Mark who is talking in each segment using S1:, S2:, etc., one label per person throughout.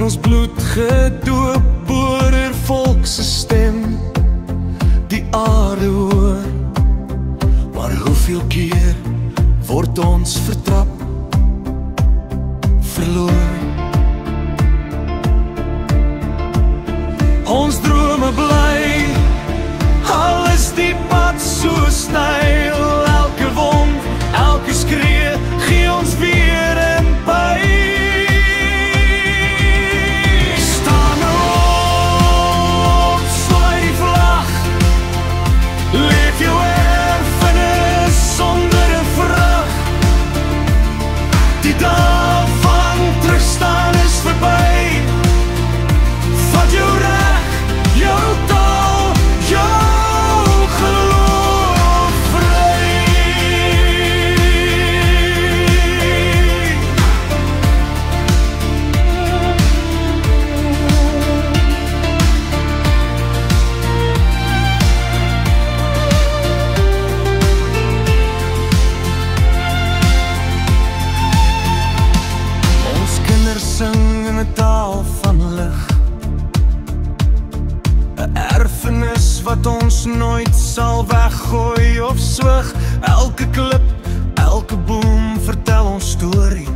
S1: in ons bloed gedoop, boerervolk se stem die aarde hoor. Maar hoeveel keer word ons vertrap, verloor? Ons drome bly, al is die pad so styl. Elke wond, elke skree, gee ons weer in by. Staan op, swaai die vlag, leef jou erfenis sonder 'n vraag. Die dag van terugstaan is verby. Vat jou reg, jou taal, jou geloof vry. Ons kinders sing in 'n taal van lig, 'n erfenis wat ons nooit sal weggooi of swig. Elke klip, elke boom vertel ons storie,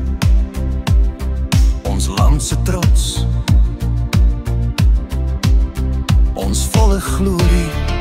S1: ons land se trots, ons volle glorie.